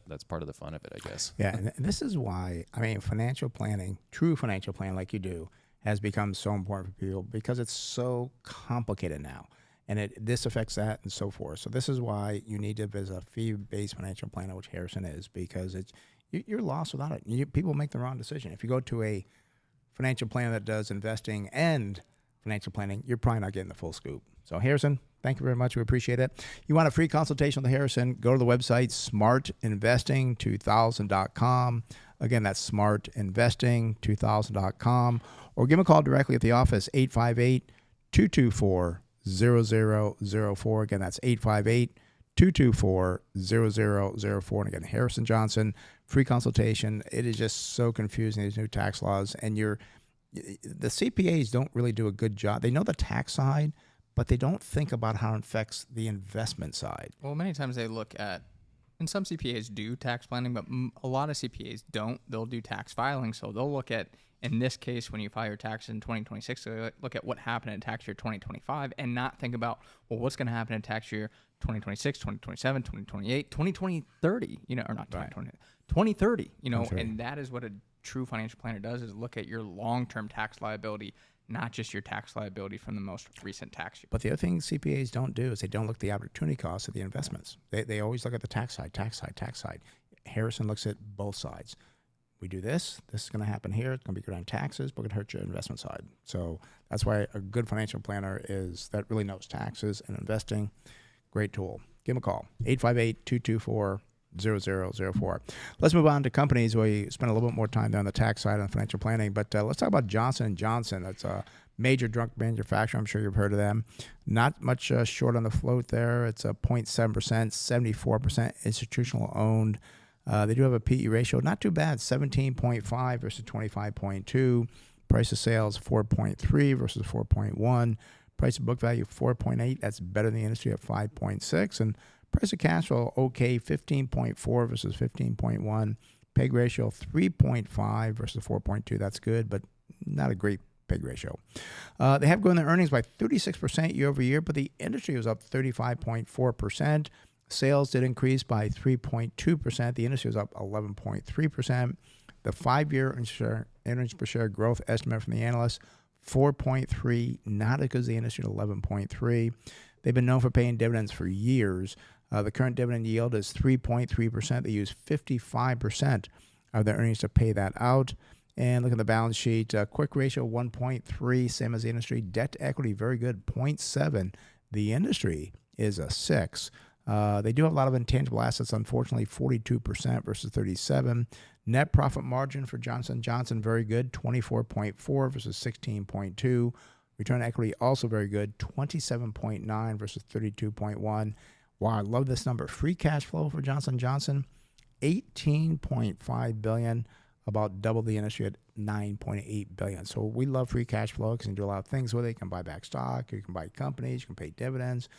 that's part of the fun of it, I guess. Yeah, and this is why, financial planning, true financial planning like you do, has become so important for people because it's so complicated now. And this affects that and so forth. So this is why you need to visit a fee-based financial planner, which Harrison is, because you're lost without it. People make the wrong decision. If you go to a financial planner that does investing and financial planning, you're probably not getting the full scoop. So Harrison, thank you very much. We appreciate it. You want a free consultation with Harrison, go to the website smartinvesting2000.com. Again, that's smartinvesting2000.com. Or give him a call directly at the office, 858-224-0004. Again, that's 858-224-0004. And again, Harrison Johnson, free consultation. It is just so confusing, these new tax laws. And the CPAs don't really do a good job. They know the tax side, but they don't think about how it affects the investment side. Well, many times they look at And some CPAs do tax planning, but a lot of CPAs don't. They'll do tax filing. So they'll look at, in this case, when you file your taxes in 2026, they'll look at what happened in tax year 2025 and not think about, well, what's going to happen in tax year 2026, 2027, 2028, 2030, or not 2020, 2030, and that is what a true financial planner does, is look at your long-term tax liability, not just your tax liability from the most recent tax year. But the other thing CPAs don't do is they don't look at the opportunity cost of the investments. They always look at the tax side. Harrison looks at both sides. We do this is going to happen here. It's going to be good on taxes, but it could hurt your investment side. So that's why a good financial planner is that really knows taxes and investing. Great tool. Give them a call, 858-224-0004. Let's move on to companies where you spend a little bit more time there on the tax side on financial planning. But let's talk about Johnson & Johnson. That's a major drug manufacturer. I'm sure you've heard of them. Not much short on the float there. It's a 0.7%, 74% institutional owned. They do have a PE ratio, not too bad, 17.5 versus 25.2. Price of sales, 4.3 versus 4.1. Price of book value, 4.8. That's better than the industry at 5.6. And price of cash flow, okay, 15.4 versus 15.1. PEG ratio, 3.5 versus 4.2. That's good, but not a great PEG ratio. They have grown their earnings by 36% year over year, but the industry was up 35.4%. Sales did increase by 3.2%. The industry was up 11.3%. The 5-year earnings per share growth estimate from the analysts, 4.3, not as good as the industry at 11.3. They've been known for paying dividends for years. The current dividend yield is 3.3%. They use 55% of their earnings to pay that out. And look at the balance sheet. Quick ratio, 1.3, same as the industry. Debt to equity, very good, 0.7. The industry is a 6. They do have a lot of intangible assets, unfortunately, 42% versus 37%. Net profit margin for Johnson & Johnson, very good, 24.4 versus 16.2. Return on equity, also very good, 27.9 versus 32.1. Wow, I love this number. Free cash flow for Johnson & Johnson, $18.5 billion, about double the industry at $9.8 billion. So we love free cash flow because you can do a lot of things with it. You can buy back stock, you can buy companies, you can pay dividends.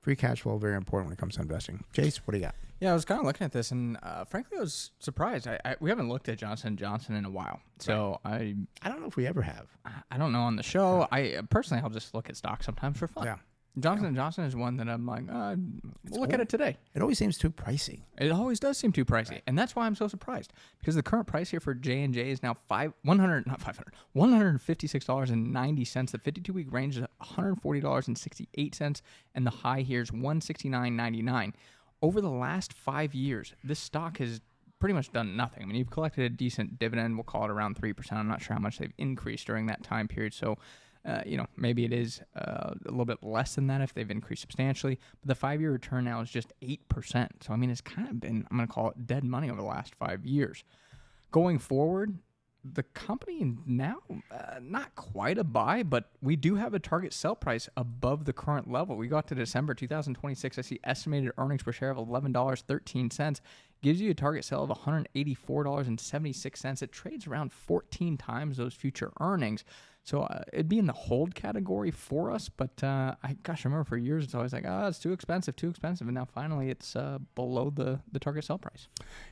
Free cash flow, very important when it comes to investing. Chase, what do you got? Yeah, I was kind of looking at this, and frankly, I was surprised. We haven't looked at Johnson & Johnson in a while, so right. I don't know if we ever have. I don't know on the show. I personally, I'll just look at stocks sometimes for fun. Yeah. Johnson & Johnson is one that I'm like, we'll look at it today. It always seems too pricey. It always does seem too pricey, right. And that's why I'm so surprised, because the current price here for J&J is now $156.90. The 52-week range is $140.68, and the high here is $169.99. Over the last 5 years, this stock has pretty much done nothing. I mean, you've collected a decent dividend. We'll call it around 3%. I'm not sure how much they've increased during that time period, so maybe it is a little bit less than that if they've increased substantially. But the 5-year return now is just 8%. So, I mean, it's kind of been, I'm going to call it dead money over the last 5 years. Going forward, the company now, not quite a buy, but we do have a target sell price above the current level. We got to December 2026. I see estimated earnings per share of $11.13. Gives you a target sell of $184.76. It trades around 14 times those future earnings. So it'd be in the hold category for us, but I remember for years it's always like, it's too expensive, and now finally it's below the target sell price.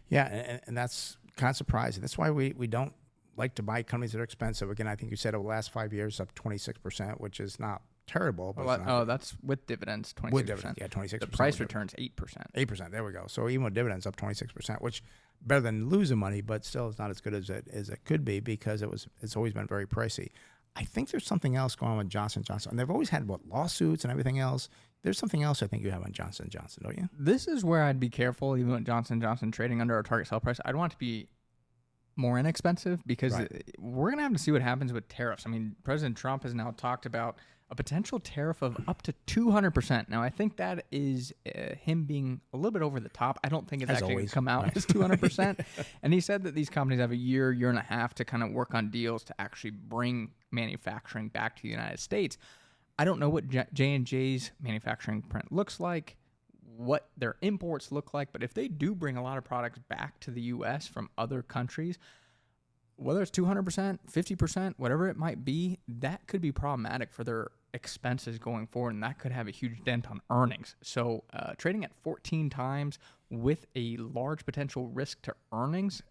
Yeah, and that's kind of surprising. That's why we don't like to buy companies that are expensive. Again, I think you said over the last 5 years, up 26%, which is not terrible. But that's with dividends, 26%. With dividends, yeah, 26%. The price return's 8%. 8%, there we go. So even with dividends, up 26%, which better than losing money, but still is not as good as it could be because it's always been very pricey. I think there's something else going on with Johnson & Johnson. And they've always had, lawsuits and everything else. There's something else I think you have on Johnson & Johnson, don't you? This is where I'd be careful, even with Johnson & Johnson trading under our target sell price. I'd want it to be more inexpensive because we're going to have to see what happens with tariffs. I mean, President Trump has now talked about a potential tariff of up to 200%. Now, I think that is him being a little bit over the top. I don't think it's actually going to come out as 200%. And he said that these companies have a year and a half to kind of work on deals to actually bring manufacturing back to the United States. I don't know what J&J's manufacturing print looks like, what their imports look like, but if they do bring a lot of products back to the U.S. from other countries, whether it's 200%, 50%, whatever it might be, that could be problematic for their expenses going forward, and that could have a huge dent on earnings. So trading at 14 times with a large potential risk to earnings,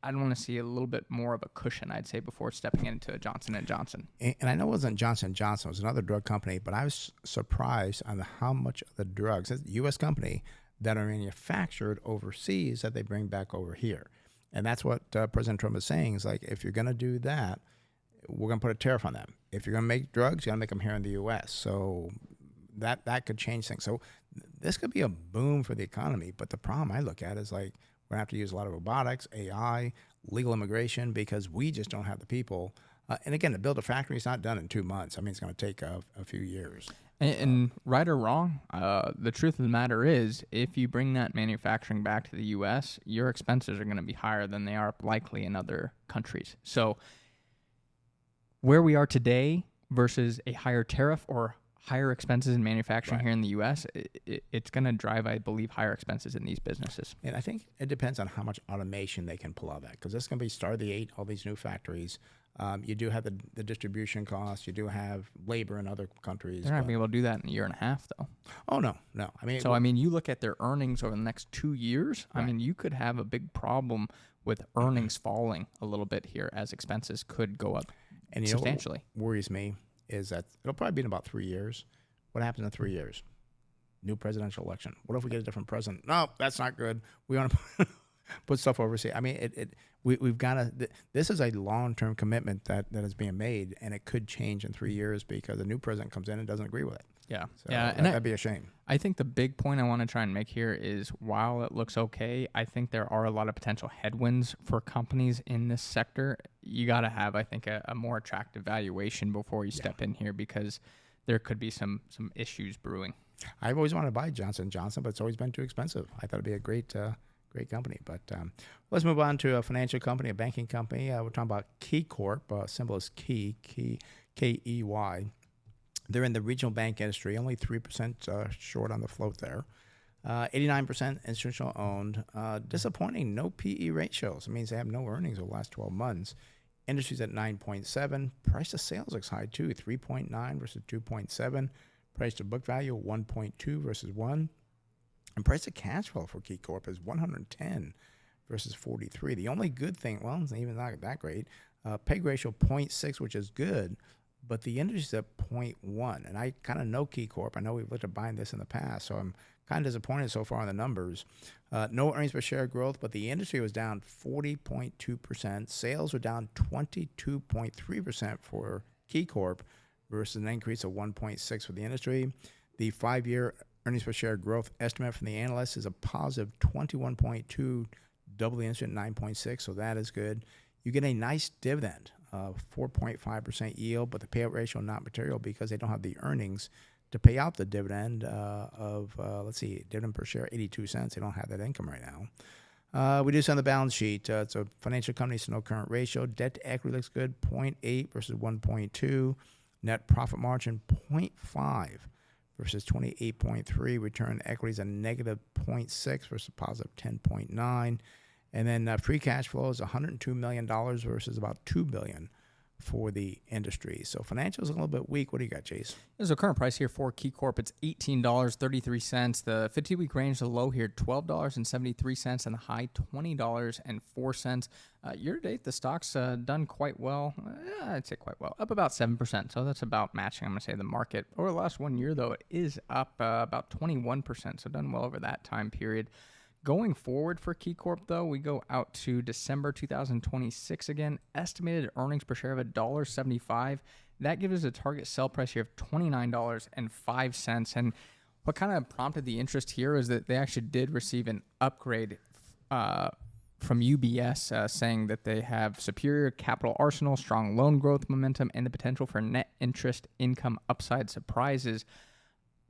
I'd want to see a little bit more of a cushion, I'd say, before stepping into Johnson & Johnson. And I know it wasn't Johnson & Johnson, it was another drug company, but I was surprised on how much of the drugs, it's a U.S. company, that are manufactured overseas that they bring back over here. And that's what President Trump is saying, is like, if you're going to do that, we're going to put a tariff on them. If you're going to make drugs, you got to make them here in the U.S. So that could change things. So this could be a boom for the economy. But the problem I look at is like, we're going to have to use a lot of robotics, AI, legal immigration, because we just don't have the people. And again, to build a factory is not done in 2 months. I mean, it's going to take a few years. And right or wrong, the truth of the matter is, if you bring that manufacturing back to the U.S., your expenses are going to be higher than they are likely in other countries. So where we are today versus a higher tariff or higher expenses in manufacturing here in the U.S., it's going to drive, I believe, higher expenses in these businesses. And I think it depends on how much automation they can pull out of that, because it's going to be star of the eight, all these new factories. You do have the distribution costs. You do have labor in other countries. They're not going to be able to do that in a year and a half, though. Oh, no. I mean, you look at their earnings over the next 2 years, right. I mean, you could have a big problem with earnings falling a little bit here, as expenses could go up substantially. What worries me is that it'll probably be in about 3 years. What happens in 3 years? New presidential election. What if we get a different president? No, that's not good. We want to put stuff overseas. I mean, we've got to. This is a long-term commitment that is being made, and it could change in 3 years because a new president comes in and doesn't agree with it. Yeah, so that'd be a shame. I think the big point I want to try and make here is, while it looks okay, I think there are a lot of potential headwinds for companies in this sector. You got to have, I think, a more attractive valuation before you step in here, because there could be some issues brewing. I've always wanted to buy Johnson & Johnson, but it's always been too expensive. I thought it'd be a great company. But let's move on to a financial company, a banking company. We're talking about KeyCorp. Symbol is Key, K-E-Y. They're in the regional bank industry, only 3% short on the float there. 89% institutional owned. Disappointing, no PE ratios. It means they have no earnings over the last 12 months. Industry's at 9.7. Price to sales looks high too, 3.9 versus 2.7. Price to book value, 1.2 versus 1. And price to cash flow for KeyCorp is 110 versus 43. The only good thing, well, it's even not that great. PEG ratio 0.6, which is good, but the industry's at 0.1. And I kind of know KeyCorp. I know we've looked at buying this in the past, so I'm kind of disappointed so far in the numbers. No earnings per share growth, but the industry was down 40.2%. Sales were down 22.3% for KeyCorp versus an increase of 1.6 for the industry. The 5-year earnings per share growth estimate from the analysts is a positive 21.2, double the industry at 9.6, so that is good. You get a nice dividend, 4.5% yield, but the payout ratio not material because they don't have the earnings to pay out the dividend dividend per share, 82 cents. They don't have that income right now. We do see on the balance sheet, it's a financial company, so no current ratio. Debt to equity looks good, 0.8 versus 1.2. Net profit margin, 0.5 versus 28.3. Return on equity is a negative 0.6 versus positive 10.9. And then free cash flow is $102 million versus about $2 billion for the industry. So financials a little bit weak. What do you got, Chase? There's a current price here for KeyCorp. It's $18.33. The 50-week range, the low here, $12.73, and the high, $20.04. Year-to-date, the stock's done quite well. I'd say quite well. Up about 7%, so that's about matching, I'm going to say, the market. Over the last 1 year, though, it is up about 21%, so done well over that time period. Going forward for KeyCorp, though, we go out to December 2026 again. Estimated earnings per share of $1.75. That gives us a target sell price here of $29.05. And what kind of prompted the interest here is that they actually did receive an upgrade from UBS saying that they have superior capital arsenal, strong loan growth momentum, and the potential for net interest income upside surprises.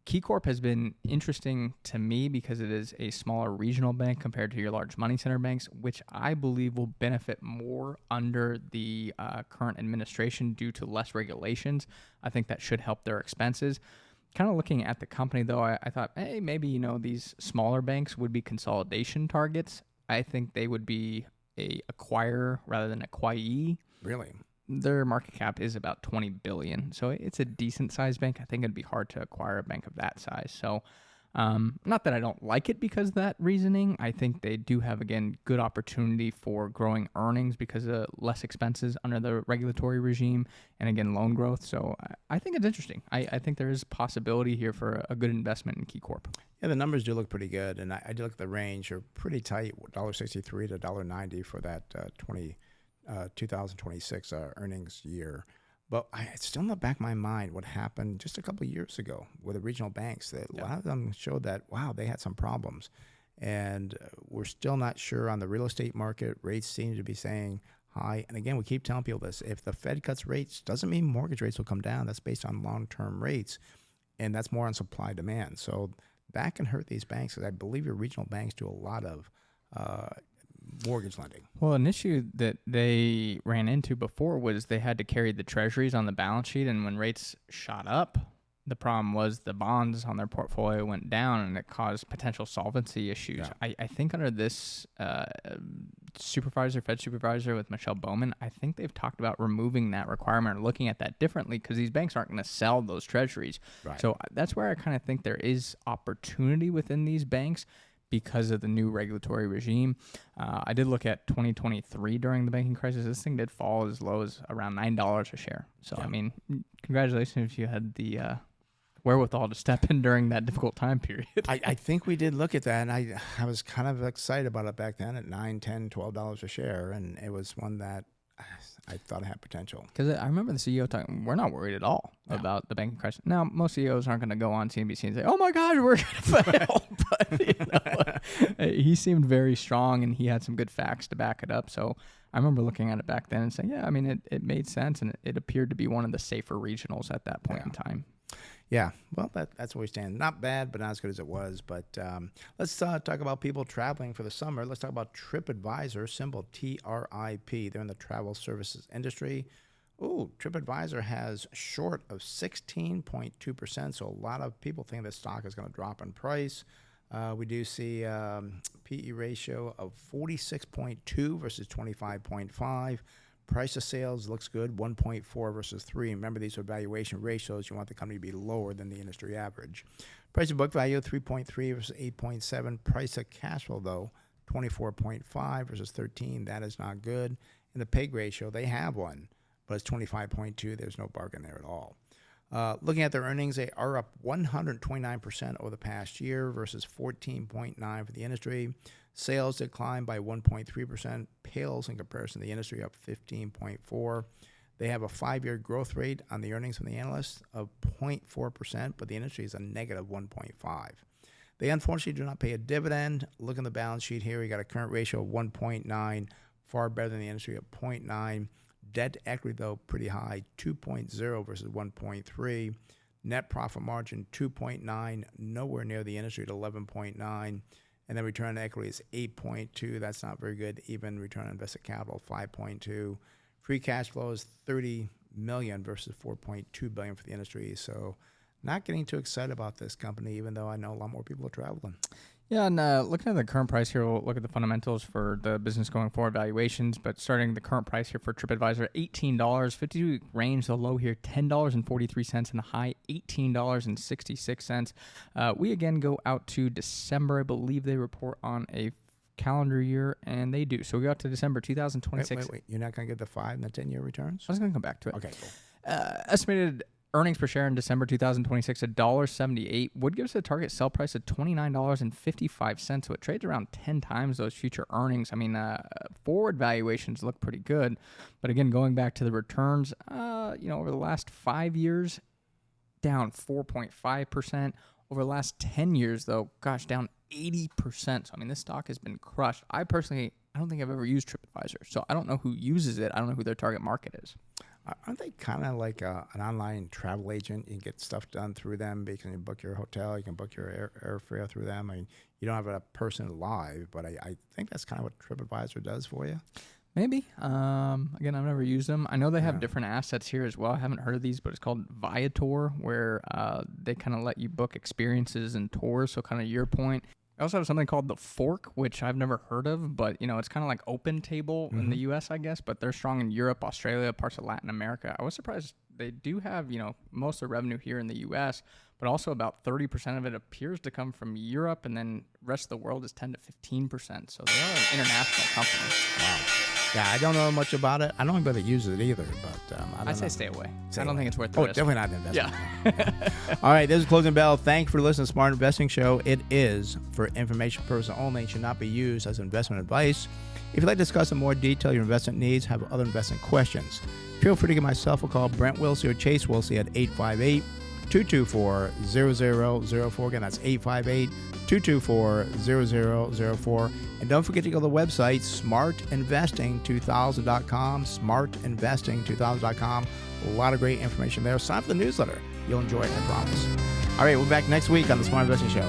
KeyCorp has been interesting to me because it is a smaller regional bank compared to your large money center banks, which I believe will benefit more under the current administration due to less regulations. I think that should help their expenses. Kind of looking at the company, though, I thought, hey, maybe, these smaller banks would be consolidation targets. I think they would be a acquirer rather than acquiree. Really? their market cap is about $20 billion. So it's a decent sized bank. I think it'd be hard to acquire a bank of that size. So not that I don't like it because of that reasoning. I think they do have, again, good opportunity for growing earnings because of less expenses under the regulatory regime and, again, loan growth. So I think it's interesting. I think there is possibility here for a good investment in KeyCorp. Yeah, the numbers do look pretty good. And I did look at the range. They're pretty tight, $1.63 to $1.90 for that 2026 earnings year. But it's still in the back of my mind what happened just a couple of years ago with the regional banks. That a lot of them showed that, wow, they had some problems. And we're still not sure on the real estate market. Rates seem to be saying high. And again, we keep telling people this. If the Fed cuts rates, doesn't mean mortgage rates will come down. That's based on long-term rates. And that's more on supply demand. So that can hurt these banks. Because I believe your regional banks do a lot of mortgage lending. Well, an issue that they ran into before was they had to carry the treasuries on the balance sheet, and when rates shot up, the problem was the bonds on their portfolio went down, and it caused potential solvency issues. Yeah. I think under this Fed supervisor with Michelle Bowman, I think they've talked about removing that requirement or looking at that differently because these banks aren't going to sell those treasuries. Right. So that's where I kind of think there is opportunity within these banks because of the new regulatory regime. I did look at 2023 during the banking crisis. This thing did fall as low as around $9 a share. So, yeah. I mean, congratulations if you had the wherewithal to step in during that difficult time period. I think we did look at that, and I was kind of excited about it back then at $9, $10, $12 a share, and it was one that I thought it had potential. Because I remember the CEO talking, we're not worried at all about the banking crisis. Now, most CEOs aren't going to go on CNBC and say, oh my gosh, we're going to fail. But he seemed very strong, and he had some good facts to back it up. So I remember looking at it back then and saying, yeah, I mean, it made sense, and it appeared to be one of the safer regionals at that point in time. Yeah, well, that's where we stand. Not bad, but not as good as it was. But let's talk about people traveling for the summer. Let's talk about Tripadvisor, symbol TRIP. They're in the travel services industry. Ooh, Tripadvisor has short of 16.2%, so a lot of people think the stock is going to drop in price. We do see PE ratio of 46.2 versus 25.5. Price of sales looks good, 1.4 versus 3. Remember, these are valuation ratios. You want the company to be lower than the industry average. Price of book value, 3.3 versus 8.7. Price of cash flow, though, 24.5 versus 13. That is not good. And the PEG ratio, they have one, but it's 25.2. There's no bargain there at all. Looking at their earnings, they are up 129% over the past year versus 14.9 for the industry. Sales declined by 1.3%, pales in comparison to the industry, up 15.4%. They have a 5-year growth rate on the earnings from the analysts of 0.4%, but the industry is a negative 1.5%. They unfortunately do not pay a dividend. Look in the balance sheet here. You got a current ratio of 1.9, far better than the industry at 0.9. Debt to equity, though, pretty high, 2.0 versus 1.3. Net profit margin, 2.9, nowhere near the industry at 11.9. And then return on equity is 8.2. That's not very good. Even return on invested capital, 5.2. Free cash flow is $30 million versus $4.2 billion for the industry. So not getting too excited about this company, even though I know a lot more people are traveling. Yeah, and looking at the current price here, we'll look at the fundamentals for the business going forward, valuations, but starting the current price here for Tripadvisor, $18, 52-week range, the low here, $10.43, and the high, $18.66. We again go out to December. I believe they report on a calendar year, and they do. So we go out to December 2026. Wait. You're not going to get the 5 and the 10-year returns? I was going to come back to it. Okay, cool. Estimated earnings per share in December 2026, $1.78 would give us a target sell price of $29.55. So it trades around 10 times those future earnings. I mean, forward valuations look pretty good. But again, going back to the returns, over the last 5 years, down 4.5%. Over the last 10 years, though, down 80%. So, I mean, this stock has been crushed. I don't think I've ever used Tripadvisor. So I don't know who uses it. I don't know who their target market is. Aren't they kind of like an online travel agent? You can get stuff done through them because you can book your hotel, you can book your airfare through them. I mean, you don't have a person live, but I think that's kind of what Tripadvisor does for you. Maybe. Again, I've never used them. I know they have different assets here as well. I haven't heard of these, but it's called Viator, where they kind of let you book experiences and tours. So kind of your point. I also have something called the Fork, which I've never heard of, but it's kind of like Open Table in the U.S., I guess, but they're strong in Europe, Australia, parts of Latin America. I was surprised they do have, most of the revenue here in the U.S., but also about 30% of it appears to come from Europe, and then the rest of the world is 10 to 15%. So they are an international company. Wow. Yeah, I don't know much about it. I don't know anybody that uses it either, but I say stay away. I don't think it's worth the risk. Definitely not an investment. Yeah. All right, this is Closing Bell. Thanks for listening to Smart Investing Show. It is for information purposes only. It should not be used as investment advice. If you'd like to discuss in more detail your investment needs, have other investment questions, feel free to give myself a call, Brent Wilsey or Chase Wilsey at 858-224-0004. Again, that's 858-224-0004. And don't forget to go to the website, smartinvesting2000.com, smartinvesting2000.com. A lot of great information there. Sign up for the newsletter. You'll enjoy it, I promise. All right, we'll be back next week on the Smart Investing Show.